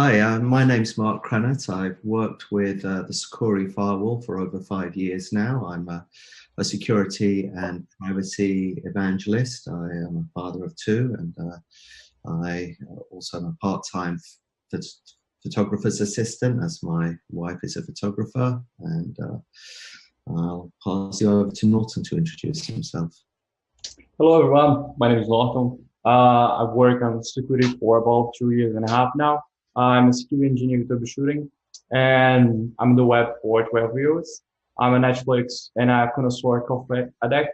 Hi, my name's Marc Kranat. I've worked with the Sucuri Firewall for over 5 years now. I'm a security and privacy evangelist. I am a father of two, and I also am a part-time photographer's assistant, as my wife is a photographer. And I'll pass you over to Northon to introduce himself. Hello everyone, my name is Northon. I've worked on Sucuri for about 2.5 years now. I'm a security engineer with Troubleshooting, and I'm on the web for 12 years. I'm a Netflix and a connoisseur coffee addict,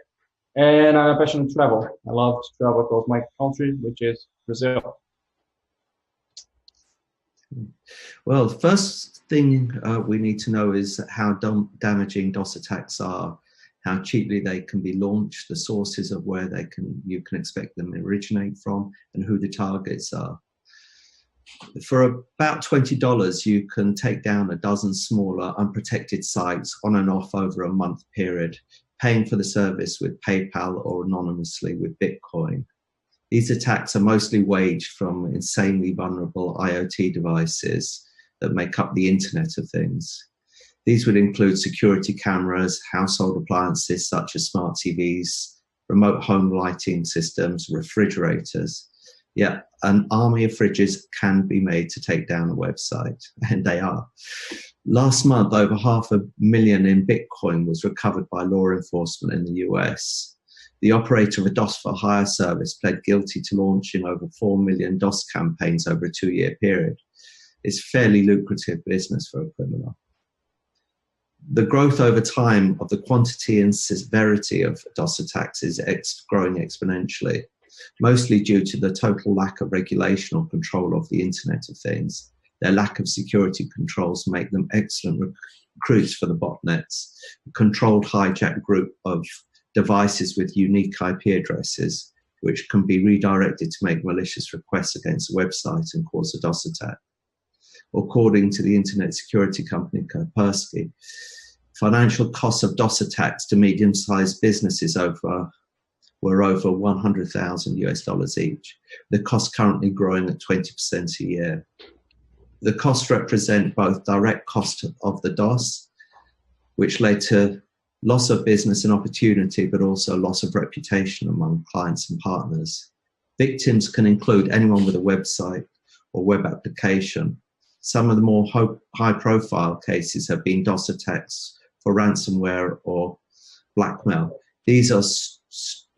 and I'm a passionate traveler. I love to travel across my country, which is Brazil. Well, the first thing we need to know is how damaging DOS attacks are, how cheaply they can be launched, the sources of where you can expect them to originate from, and who the targets are. For about $20, you can take down a dozen smaller unprotected sites on and off over a month period, paying for the service with PayPal or anonymously with Bitcoin. These attacks are mostly waged from insanely vulnerable IoT devices that make up the Internet of Things. These would include security cameras, household appliances such as smart TVs, remote home lighting systems, refrigerators. Yeah, an army of fridges can be made to take down a website, and they are. Last month, over $500,000 in Bitcoin was recovered by law enforcement in the US. The operator of a DOS for hire service pled guilty to launching over 4 million DOS campaigns over a 2-year period. It's fairly lucrative business for a criminal. The growth over time of the quantity and severity of DOS attacks is growing exponentially, mostly due to the total lack of regulation or control of the Internet of Things. Their lack of security controls make them excellent recruits for the botnets, a controlled hijack group of devices with unique IP addresses, which can be redirected to make malicious requests against a website and cause a DOS attack. According to the internet security company Kaspersky, financial costs of DOS attacks to medium-sized businesses were over $100,000 each. The cost currently growing at 20% a year. The costs represent both direct cost of the DOS, which led to loss of business and opportunity, but also loss of reputation among clients and partners. Victims can include anyone with a website or web application. Some of the more high-profile cases have been DOS attacks for ransomware or blackmail. These are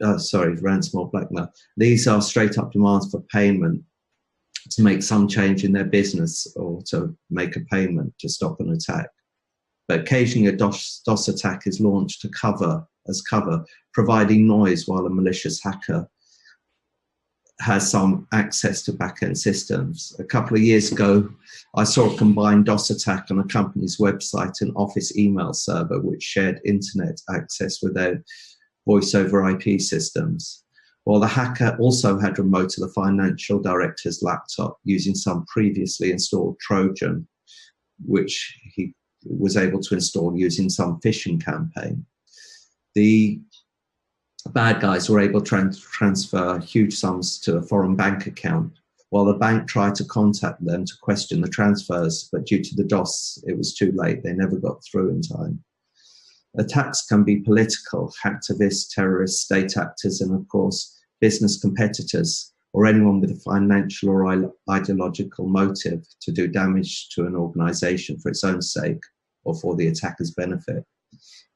ransomware, blackmail. These are straight-up demands for payment to make some change in their business or to make a payment to stop an attack. But occasionally a DOS attack is launched to cover, providing noise while a malicious hacker has some access to back-end systems. A couple of years ago, I saw a combined DOS attack on a company's website and office email server, which shared internet access with their voice-over IP systems. While the hacker also had remote to the financial director's laptop using some previously installed Trojan, which he was able to install using some phishing campaign. The bad guys were able to transfer huge sums to a foreign bank account, while the bank tried to contact them to question the transfers, but due to the DOS, it was too late. They never got through in time. Attacks can be political, hacktivists, terrorists, state actors, and of course, business competitors, or anyone with a financial or ideological motive to do damage to an organization for its own sake or for the attacker's benefit.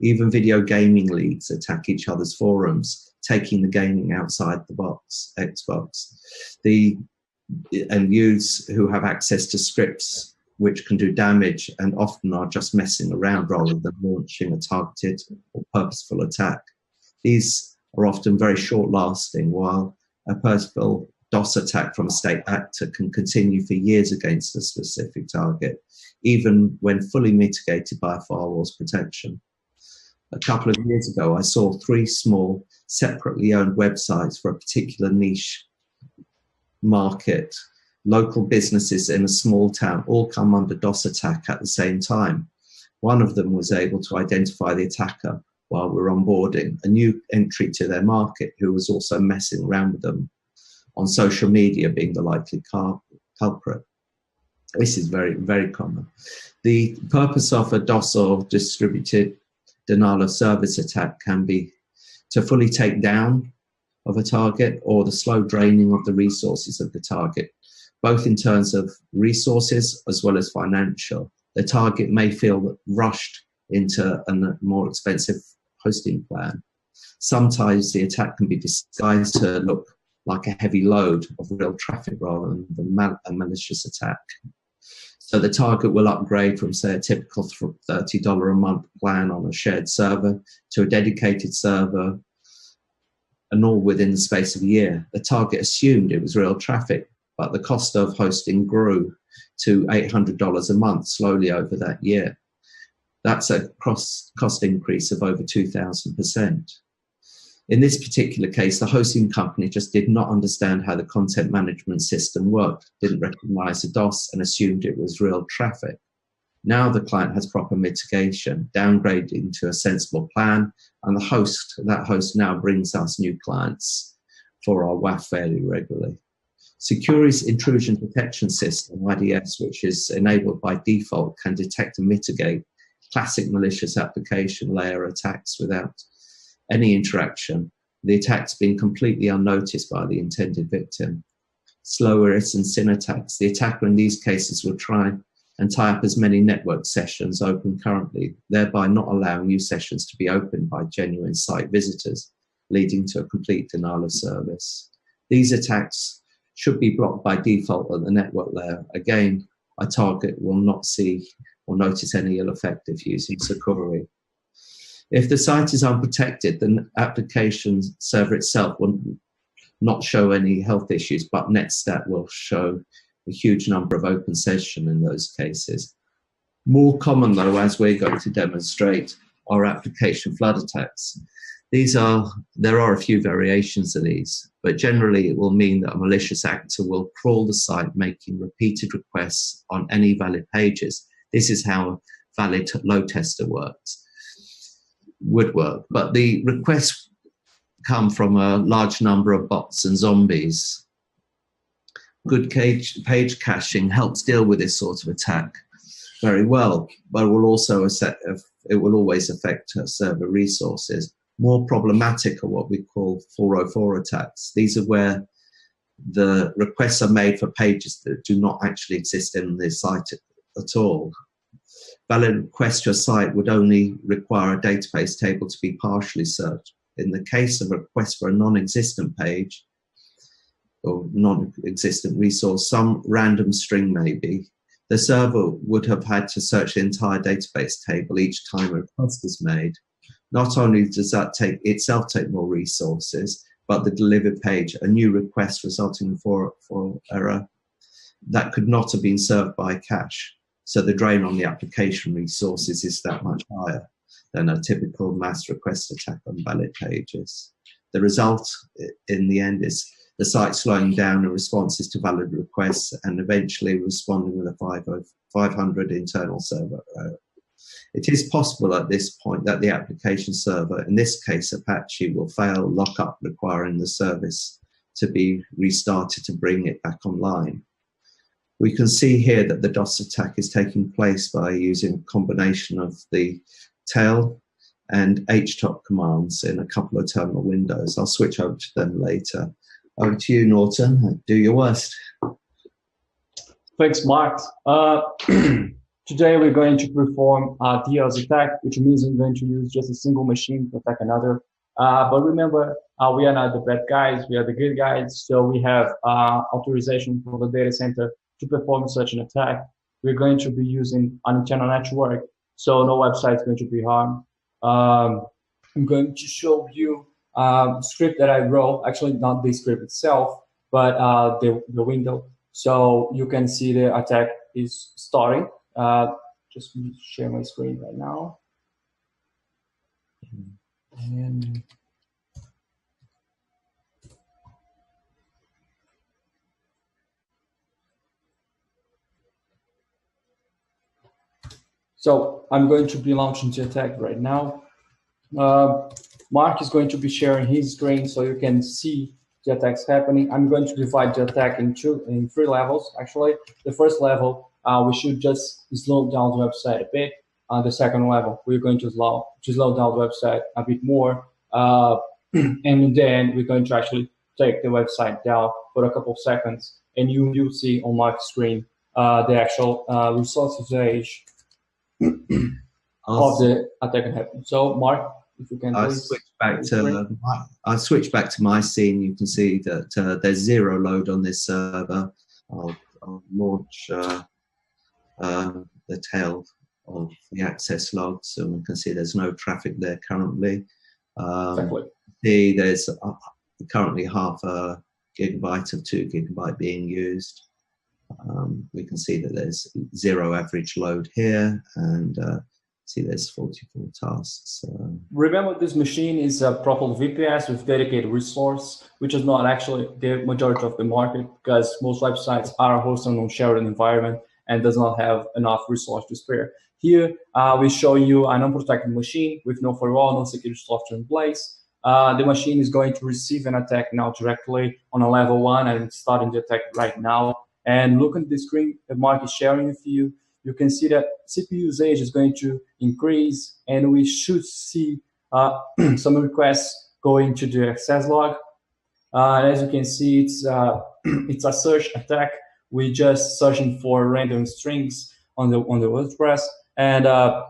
Even video gaming leagues attack each other's forums, taking the gaming outside the box, Xbox. And youths who have access to scripts which can do damage and often are just messing around rather than launching a targeted or purposeful attack. These are often very short-lasting, while a purposeful DOS attack from a state actor can continue for years against a specific target, even when fully mitigated by a firewall's protection. A couple of years ago, I saw 3 small, separately owned websites for a particular niche market. Local businesses in a small town all come under DOS attack at the same time. One of them was able to identify the attacker while we were onboarding, a new entry to their market who was also messing around with them on social media being the likely culprit. This is very, very common. The purpose of a DOS or distributed denial of service attack can be to fully take down of a target or the slow draining of the resources of the target, both in terms of resources as well as financial. The target may feel rushed into a more expensive hosting plan. Sometimes the attack can be disguised to look like a heavy load of real traffic rather than a malicious attack. So the target will upgrade from, say, a typical $30 a month plan on a shared server to a dedicated server, and all within the space of a year. The target assumed it was real traffic, but the cost of hosting grew to $800 a month slowly over that year. That's a cost increase of over 2,000%. In this particular case, the hosting company just did not understand how the content management system worked, didn't recognize the DOS, and assumed it was real traffic. Now the client has proper mitigation, downgrading to a sensible plan, and that host now brings us new clients for our WAF fairly regularly. Sucuri's intrusion detection system, IDS, which is enabled by default, can detect and mitigate classic malicious application layer attacks without any interaction, the attacks being completely unnoticed by the intended victim. Slower and SYN attacks. The attacker in these cases will try and tie up as many network sessions open currently, thereby not allowing new sessions to be opened by genuine site visitors, leading to a complete denial of service. These attacks should be blocked by default at the network layer. Again, a target will not see or notice any ill effect if using Sucuri. If the site is unprotected, the application server itself will not show any health issues, but Netstat will show a huge number of open sessions in those cases. More common, though, as we're going to demonstrate, are application flood attacks. There are a few variations of these, but generally it will mean that a malicious actor will crawl the site, making repeated requests on any valid pages. This is how a valid load tester would work, but the requests come from a large number of bots and zombies. Good page caching helps deal with this sort of attack very well, but it will always affect server resources. More problematic are what we call 404 attacks. These are where the requests are made for pages that do not actually exist in the site at all. Valid request to a site would only require a database table to be partially searched. In the case of a request for a non-existent page or non-existent resource, some random string maybe, the server would have had to search the entire database table each time a request is made. Not only does that itself take more resources, but the delivered page, a new request resulting in 404 error, that could not have been served by cache. So the drain on the application resources is that much higher than a typical mass request attack on valid pages. The result in the end is the site slowing down in responses to valid requests and eventually responding with a 500 internal server error. It is possible at this point that the application server, in this case Apache, will fail lockup, requiring the service to be restarted to bring it back online. We can see here that the DOS attack is taking place by using a combination of the tail and htop commands in a couple of terminal windows. I'll switch over to them later. Over to you, Northon. Do your worst. Thanks, Mark. Today we're going to perform a DDoS attack, which means we're going to use just a single machine to attack another. But remember, we are not the bad guys, we are the good guys. So we have authorization from the data center to perform such an attack. We're going to be using an internal network, so no website is going to be harmed. I'm going to show you a script that I wrote, actually not the script itself, but the window. So you can see the attack is starting. Just share my screen right now. And so I'm going to be launching the attack right now. Mark is going to be sharing his screen so you can see the attacks happening. I'm going to divide the attack in three levels. Actually, the first level we should just slow down the website a bit. The second level, we're going to slow down the website a bit more, and then we're going to actually take the website down for a couple of seconds, and you'll see on my screen the actual resources age of the attack happened. So, Mark, if you can please. I switch back to my scene. You can see that there's zero load on this server. I'll launch the tail of the access logs, and we can see there's no traffic there currently. Exactly. There's currently half a gigabyte of 2 GB being used. We can see that there's zero average load here, and see there's 44 tasks. Remember, this machine is a proper VPS with dedicated resource, which is not actually the majority of the market, because most websites are hosted on shared environment and does not have enough resource to spare. Here, we show you an unprotected machine with no firewall, no security software in place. The machine is going to receive an attack now directly on a level 1, and it's starting the attack right now. And look at the screen that Mark is sharing with you. You can see that CPU usage is going to increase, and we should see some requests going to the access log. As you can see, it's a search attack. We're just searching for random strings on the WordPress, and the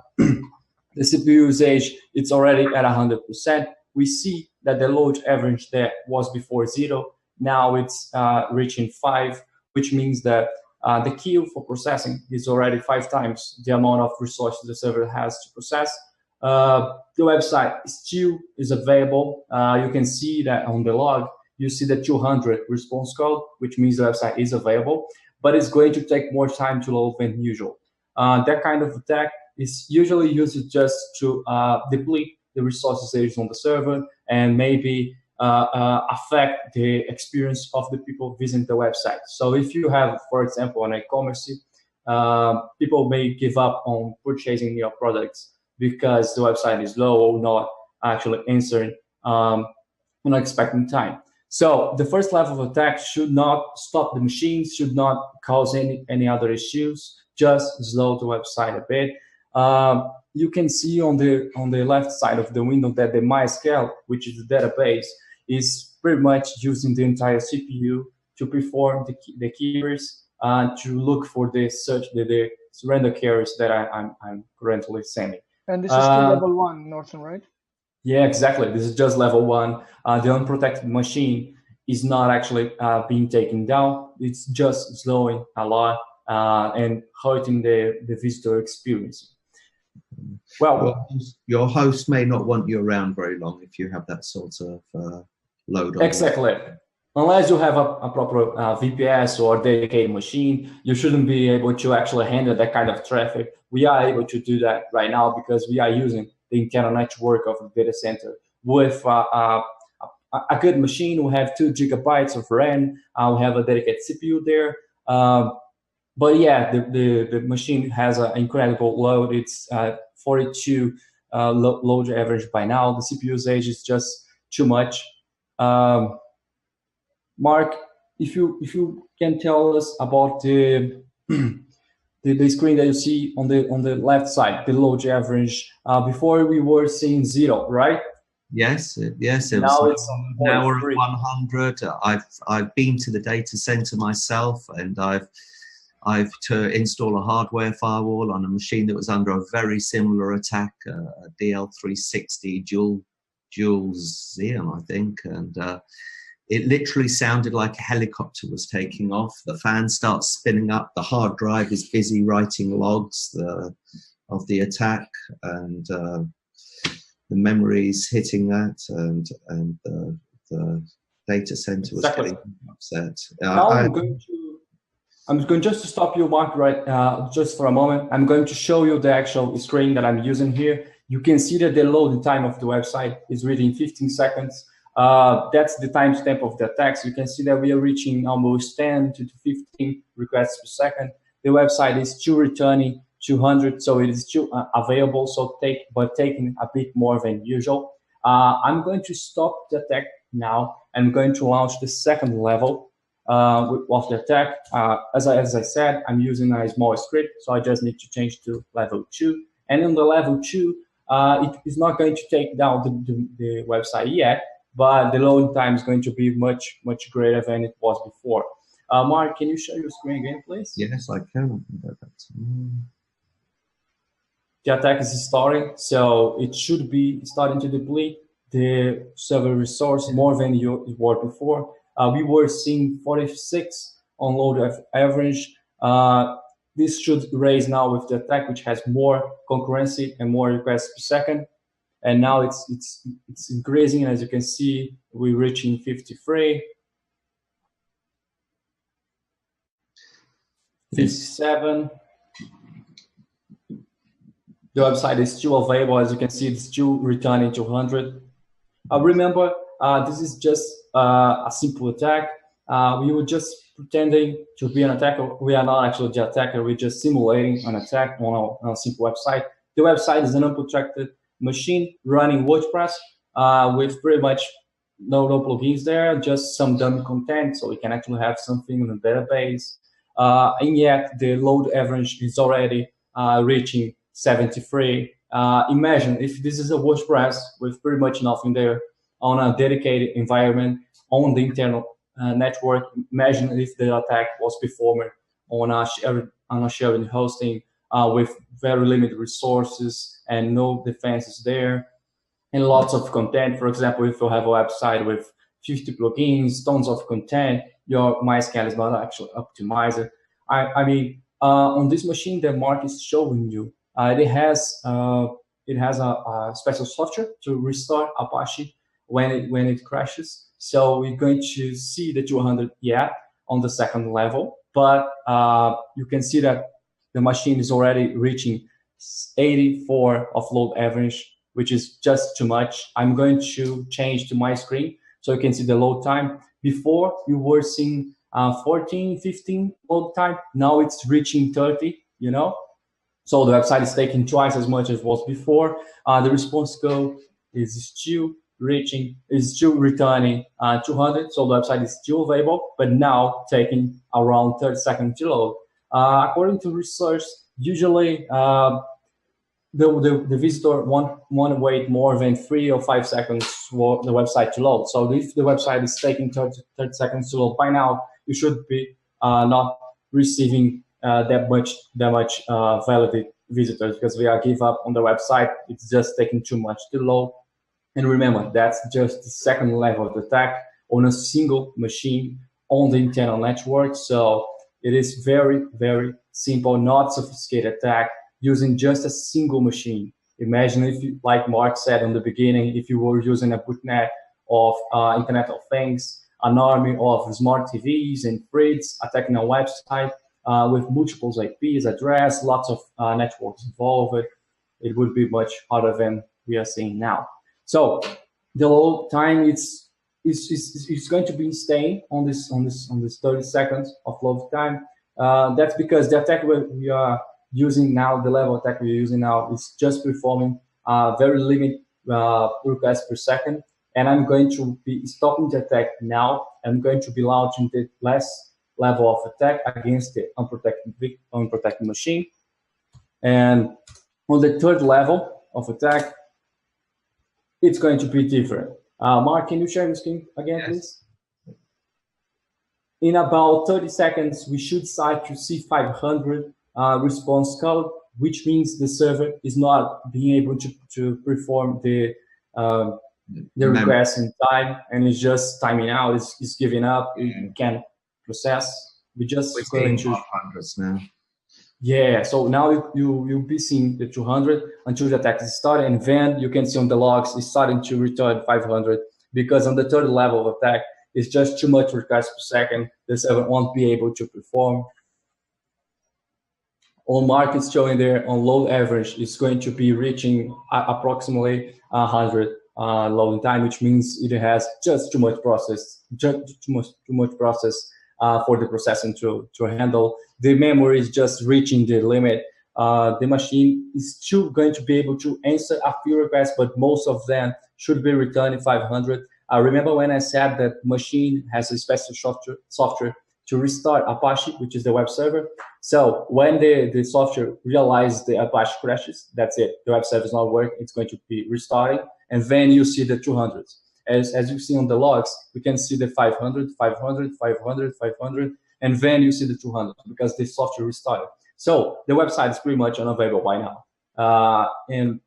CPU usage, it's already at 100%. We see that the load average there was before 0. Now it's reaching 5, which means that the queue for processing is already 5 times the amount of resources the server has to process. The website still is available. You can see that on the log, you see the 200 response code, which means the website is available, but it's going to take more time to load than usual. That kind of attack is usually used just to deplete the resources on the server and maybe affect the experience of the people visiting the website. So if you have, for example, an e-commerce, people may give up on purchasing your products because the website is low or not actually answering in expecting time. So the first level of attack should not stop the machine, should not cause any other issues, just slow the website a bit. You can see on the left side of the window that the MySQL, which is the database, is pretty much using the entire CPU to perform the keywords to look for the random queries that I'm currently sending. And this is still level 1, Northon, right? Yeah, exactly. This is just level 1. The unprotected machine is not actually being taken down. It's just slowing a lot and hurting the visitor experience. Well, your host may not want you around very long if you have that sort of load on. Exactly. Unless you have a proper VPS or dedicated machine, you shouldn't be able to actually handle that kind of traffic. We are able to do that right now because we are using the internal network of the data center with a good machine. We have 2 GB of RAM. We have a dedicated CPU there. But yeah, the machine has an incredible load. It's 42 load average by now. The CPU usage is just too much. Mark, if you can tell us about the screen that you see on the left side, the load average. Before we were seeing 0, right? Yes. Now it's now we're at 100. I've been to the data center myself, and I've to install a hardware firewall on a machine that was under a very similar attack, a DL360 dual Xeon, I think, and it literally sounded like a helicopter was taking off. The fan starts spinning up. The hard drive is busy writing logs of the attack, and the memory's hitting that, and the data center was getting upset. I'm going just to stop you, Mark, right just for a moment. I'm going to show you the actual screen that I'm using here. You can see that the loading time of the website is reading 15 seconds. That's the timestamp of the attacks. You can see that we are reaching almost 10 to 15 requests per second. The website is still returning 200, so it is still available, but taking a bit more than usual. I'm going to stop the attack now. I'm going to launch the second level. of the attack. As I said, I'm using a small script, so I just need to change to level 2. And on the level 2, it is not going to take down the website yet, but the load time is going to be much greater than it was before. Mark, can you share your screen again, please? Yes, I can. I can go back to The attack is starting, so it should be starting to deplete the server resource more than it were before. We were seeing 46 on load average. This should raise now with the attack, which has more concurrency and more requests per second. And now it's increasing. As you can see, we're reaching 53, 57. The website is still available. As you can see, it's still returning 200. Remember, this is just a simple attack. We were just pretending to be an attacker. We are not actually the attacker. We're just simulating an attack on a simple website. The website is an unprotected machine running WordPress with pretty much no plugins there, just some dummy content, so we can actually have something in the database. And yet the load average is already reaching 73. Imagine if this is a WordPress with pretty much nothing there on a dedicated environment on the internal network. Imagine if the attack was performed on a shared hosting with very limited resources and no defenses there, and lots of content. For example, if you have a website with 50 plugins, tons of content, your MySQL is not actually optimized. I mean, on this machine that Mark is showing you, it has a special software to restore Apache when it crashes. So we're going to see the 200 yet on the second level, but you can see that the machine is already reaching 84 of load average, which is just too much. I'm going to change to my screen so you can see the load time. Before you were seeing 14, 15 load time. Now it's reaching 30, you know? So the website is taking twice as much as it was before. The response code is still returning 200. So the website is still available, but now taking around 30 seconds to load. According to research, usually the visitor won't wait more than 3 or 5 seconds for the website to load. So if the website is taking 30 seconds to load, by now you should be not receiving that much valid visitors, because we are give up on the website. It's just taking too much to load. And remember, that's just the second level of the attack on a single machine on the internal network. So it is very, very simple, not sophisticated attack using just a single machine. Imagine if, you, like Mark said in the beginning, if you were using a botnet of Internet of Things, an army of smart TVs and fridges attacking a website with multiple IPs, address, lots of networks involved, it would be much harder than we are seeing now. So the load time is going to be staying on this 30 seconds of load time. That's because the attack we are using now, the level attack we're using now, is just performing very limited requests per second. And I'm going to be stopping the attack now. I'm going to be launching the last level of attack against the unprotected machine. And on the third level of attack, it's going to be different. Mark, can you share your screen again, please? In about 30 seconds, we should start to see 500 response code, which means the server is not being able to perform the request in time, and it's just timing out. It's giving up. It can't process. We just going to hundreds now. Yeah. So now you'll be seeing the 200 until the attack is started, and then you can see on the logs it's starting to return 500, because on the third level of attack it's just too much requests per second. The server won't be able to perform. On Mark is showing there on load average, it's going to be reaching approximately 100 loading time, which means it has just too much process, for the processing to handle. The memory is just reaching the limit. The machine is still going to be able to answer a few requests, but most of them should be returning 500. Remember when I said that machine has a special software to restart Apache, which is the web server? So when the software realizes the Apache crashes, that's it. The web server is not working. It's going to be restarting. And then you see the 200s. As you see on the logs, we can see the 500, 500, 500, 500, and then you see the 200 because the software restarted. So the website is pretty much unavailable by now. And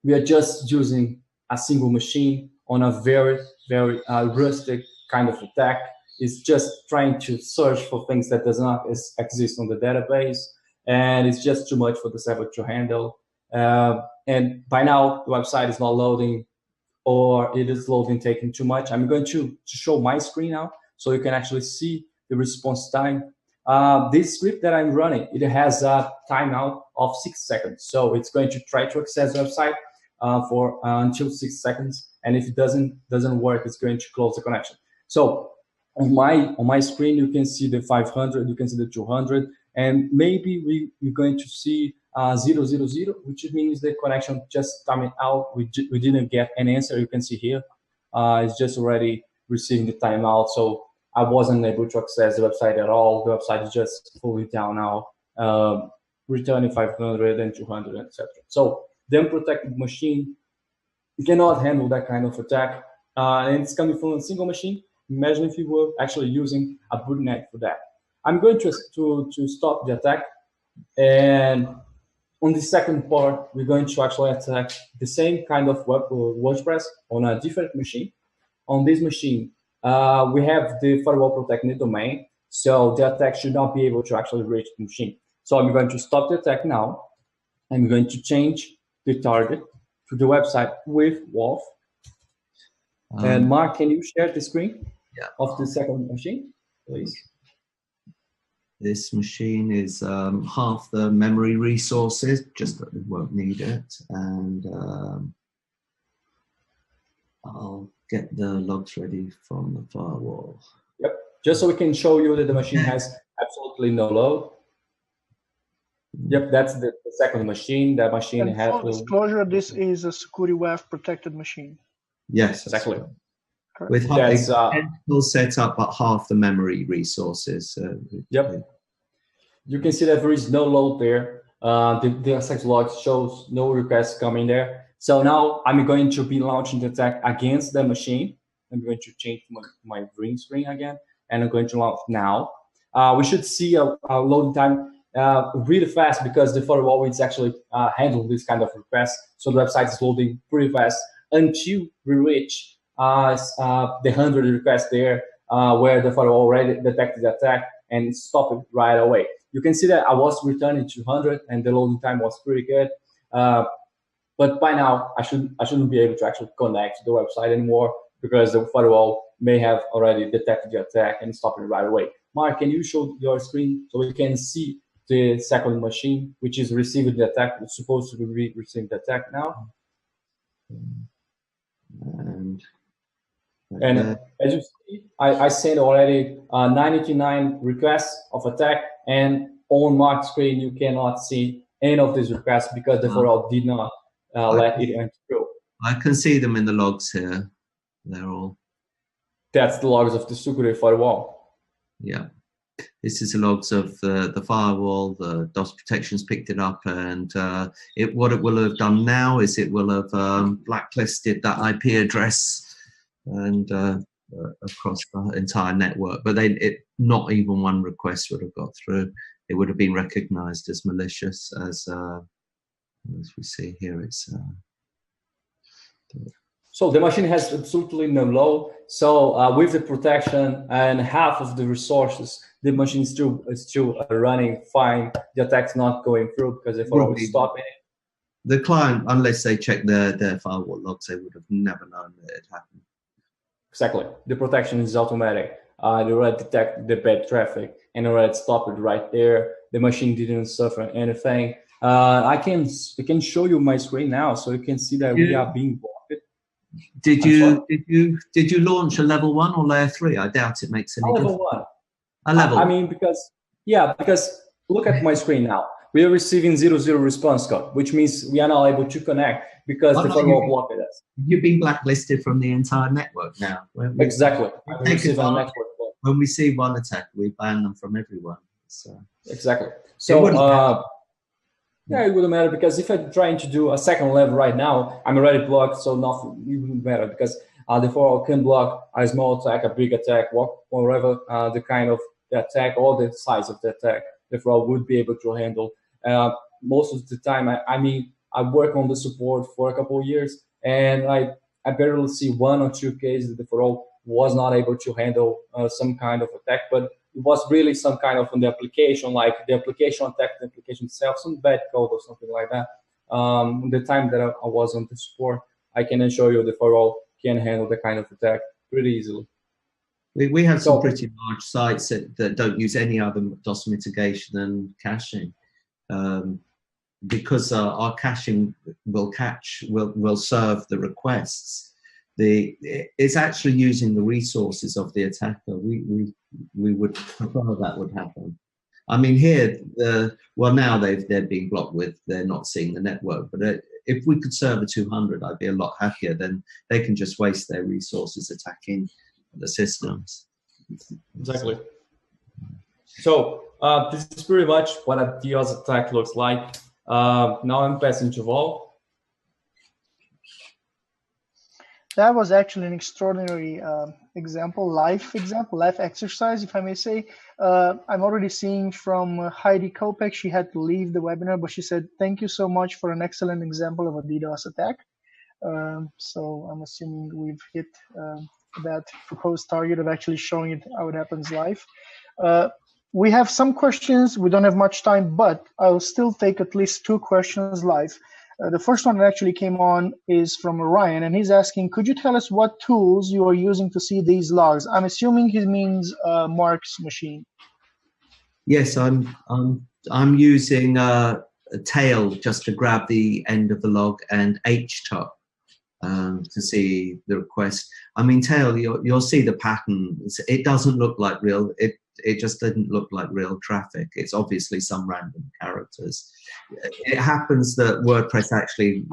we are just using a single machine on a very, very rustic kind of attack. It's just trying to search for things that does not exist on the database, and it's just too much for the server to handle. And by now, the website is not loading, or it is loading taking too much. I'm going to show my screen now, so you can actually see the response time. This script that I'm running, it has a timeout of 6 seconds. So it's going to try to access the website for until 6 seconds. And if it doesn't work, it's going to close the connection. So on my screen, you can see the 500, you can see the 200, and maybe we're going to see 000, which means the connection just timing out. We didn't get an answer. You can see here, it's just already receiving the timeout. So I wasn't able to access the website at all. The website is just fully down now, returning 500 and 200, etc. So the unprotected machine cannot handle that kind of attack, and it's coming from a single machine. Imagine if you were actually using a bootnet for that. I'm going to stop the attack, and on the second part, we're going to actually attack the same kind of WordPress on a different machine. On this machine, we have the firewall protecting the domain, so the attack should not be able to actually reach the machine. So I'm going to stop the attack now. I'm going to change the target to the website with Wolf. And Mark, can you share the screen of the second machine, please? This machine is half the memory resources, just that we won't need it. And I'll get the logs ready from the firewall. Yep, just so we can show you that the machine has absolutely no load. Yep, that's the second machine. That machine has full disclosure, this is a Sucuri WAF protected machine. Yes, exactly. With identical setup, but half the memory resources. Yep. You can see that there is no load there. The access log shows no requests coming there. So now I'm going to be launching the attack against the machine. I'm going to change my green screen again, and I'm going to launch now. We should see a loading time really fast because the firewall is actually handling this kind of requests. So the website is loading pretty fast until we reach the 100 requests there, where the firewall already detected the attack and stopped it right away. You can see that I was returning 200 and the loading time was pretty good. But by now, I shouldn't be able to actually connect to the website anymore because the firewall may have already detected the attack and stopped it right away. Mark, can you show your screen so we can see the second machine, which is receiving the attack? It's supposed to be receiving the attack now. And as you see, I sent already 99 requests of attack, and on Mark's screen, you cannot see any of these requests because the firewall did not let it enter through. I can see them in the logs here. They're all. That's the logs of the Sucuri firewall. Yeah. This is the logs of the firewall. The DOS protections picked it up, and what it will have done now is it will have blacklisted that IP address and across the entire network. But not even one request would have got through. It would have been recognized as malicious, as we see here. It's so the machine has absolutely no load. So with the protection and half of the resources, the machine is still running fine. The attack's not going through because the firewall is stopping it. The client, unless they check their firewall logs, they would have never known that it happened. Exactly. The protection is automatic. They already detect the bad traffic and already stopped it right there. The machine didn't suffer anything. I can show you my screen now, so you can see that we are being blocked. Did you launch a level 1 or layer 3? I doubt it makes any difference. Level 1. A level. I mean, because look at my screen now. We are receiving 00 response code, which means we are not able to connect because the firewall blocked us. You've been blacklisted from the entire network now. Exactly. When we see one attack, we ban them from everyone. So. Exactly. So yeah, it wouldn't matter, because if I'm trying to do a second level right now, I'm already blocked, so nothing it wouldn't matter, because the firewall can block a small attack, a big attack, whatever the kind of the attack or the size of the attack. The firewall would be able to handle. Most of the time, I mean, I work on the support for a couple of years, and I barely see 1 or 2 cases that the firewall was not able to handle some kind of attack, but it was really some kind of on the application, like the application attacked the application itself, some bad code or something like that. The time that I was on the support, I can assure you the firewall can handle the kind of attack pretty easily. We have some pretty large sites that don't use any other DOS mitigation than caching, because our caching will serve the requests. It's actually using the resources of the attacker. We would prefer that would happen. I mean, here, well, now they're being blocked with, they're not seeing the network. But if we could serve a 200, I'd be a lot happier. Then they can just waste their resources attacking the systems. Exactly. So this is pretty much what a DDoS attack looks like. Now I'm passing to Vol. That was actually an extraordinary live exercise, if I may say. I'm already seeing from Heidi Kopek, she had to leave the webinar, but she said, thank you so much for an excellent example of a DDoS attack. So I'm assuming we've hit that proposed target of actually showing it how it happens live. We have some questions. We don't have much time, but I'll still take at least 2 questions live. The first one that actually came on is from Ryan, and he's asking, could you tell us what tools you are using to see these logs? I'm assuming he means Marc's machine. Yes, I'm using a tail just to grab the end of the log, and HTOP to see the request. I mean, tail, you'll see the pattern. It doesn't look like real. It just didn't look like real traffic. It's obviously some random characters. It happens that WordPress actually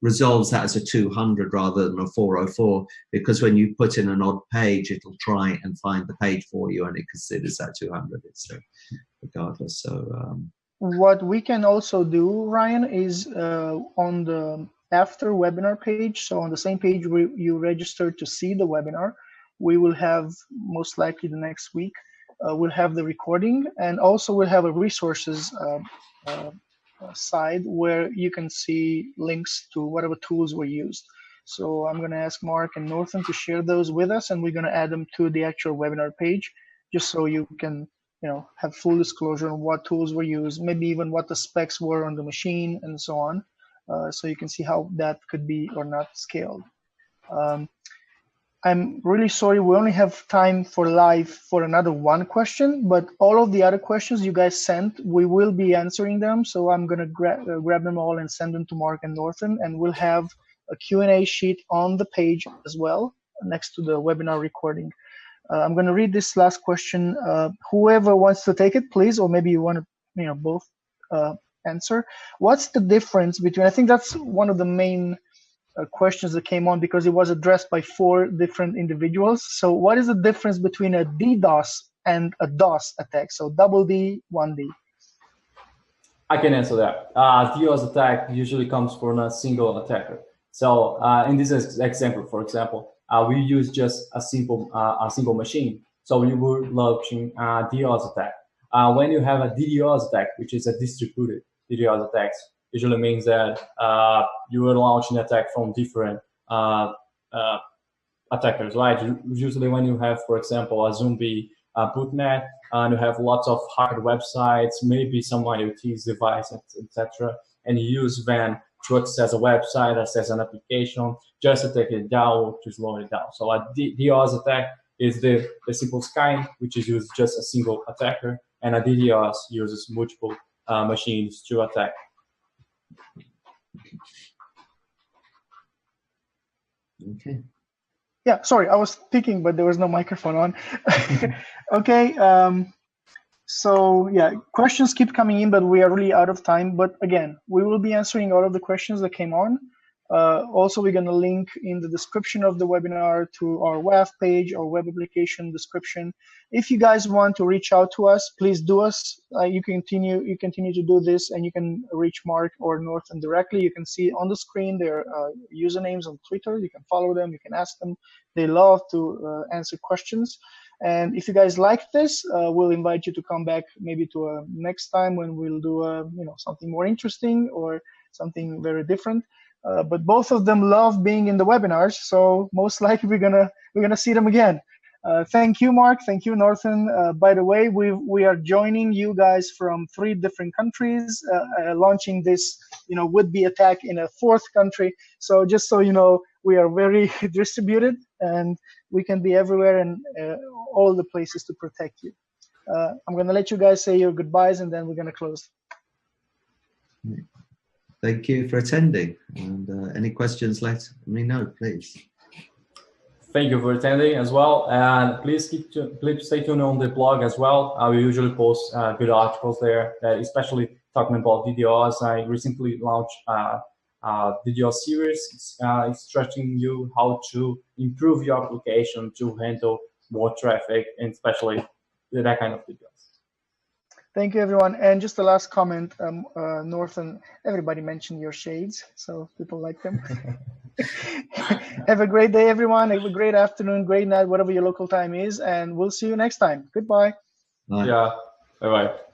resolves that as a 200 rather than a 404, because when you put in an odd page, it'll try and find the page for you, and it considers that 200. It's regardless. So what we can also do, Ryan, is on the after webinar page. So on the same page where you registered to see the webinar, we will have, most likely the next week, we'll have the recording, and also we'll have a resources side where you can see links to whatever tools were used. So I'm going to ask Marc and Northon to share those with us, and we're going to add them to the actual webinar page, just so you can, have full disclosure on what tools were used, maybe even what the specs were on the machine, and so on, so you can see how that could be or not scaled. I'm really sorry, we only have time for live for another 1 question, but all of the other questions you guys sent, we will be answering them. So I'm going to grab them all and send them to Marc and Northon, and we'll have a Q&A sheet on the page as well, next to the webinar recording. I'm going to read this last question. Whoever wants to take it, please, or maybe you want to, both answer. What's the difference between, I think that's one of the main questions that came on, because it was addressed by 4 different individuals. So what is the difference between a DDoS and a DOS attack? So double D, 1D. I can answer that. DDoS attack usually comes from a single attacker. So in this example, for example, we use just a single machine. So we were launching a DDoS attack. When you have a DDoS attack, which is a distributed DDoS attack, usually means that you are launching an attack from different attackers, right? Usually when you have, for example, a zombie bootnet, and you have lots of hacked websites, maybe some IoT device, etc., and you use them to access a website, access an application, just to take it down, to slow it down. So a DDoS attack is the simplest kind, which is used just a single attacker, and a DDoS uses multiple machines to attack. Okay. Yeah, sorry, I was speaking, but there was no microphone on. Okay. So yeah, questions keep coming in, but we are really out of time. But again, we will be answering all of the questions that came on. Also, we're going to link in the description of the webinar to our WAF page or web application description. If you guys want to reach out to us, please do us. You continue to do this, and you can reach Marc or Northon directly. You can see on the screen their usernames on Twitter. You can follow them. You can ask them. They love to answer questions. And if you guys like this, we'll invite you to come back maybe to a next time when we'll do something more interesting or something very different. But both of them love being in the webinars, so most likely we're gonna see them again. Thank you, Marc. Thank you, Northon. By the way, we are joining you guys from 3 different countries, launching this would-be attack in a 4th country. So just so you know, we are very distributed, and we can be everywhere and all the places to protect you. I'm gonna let you guys say your goodbyes, and then we're gonna close. Thank you for attending, and any questions, let me know, please. Thank you for attending as well, and please stay tuned on the blog as well. We usually post good articles there, especially talking about DDoS. I recently launched a DDoS series. It's stretching you how to improve your application to handle more traffic, and especially that kind of DDoS. Thank you, everyone. And just the last comment, Northon, everybody mentioned your shades, so people like them. Have a great day, everyone. Have a great afternoon, great night, whatever your local time is, and we'll see you next time. Goodbye. Bye. Yeah, bye-bye.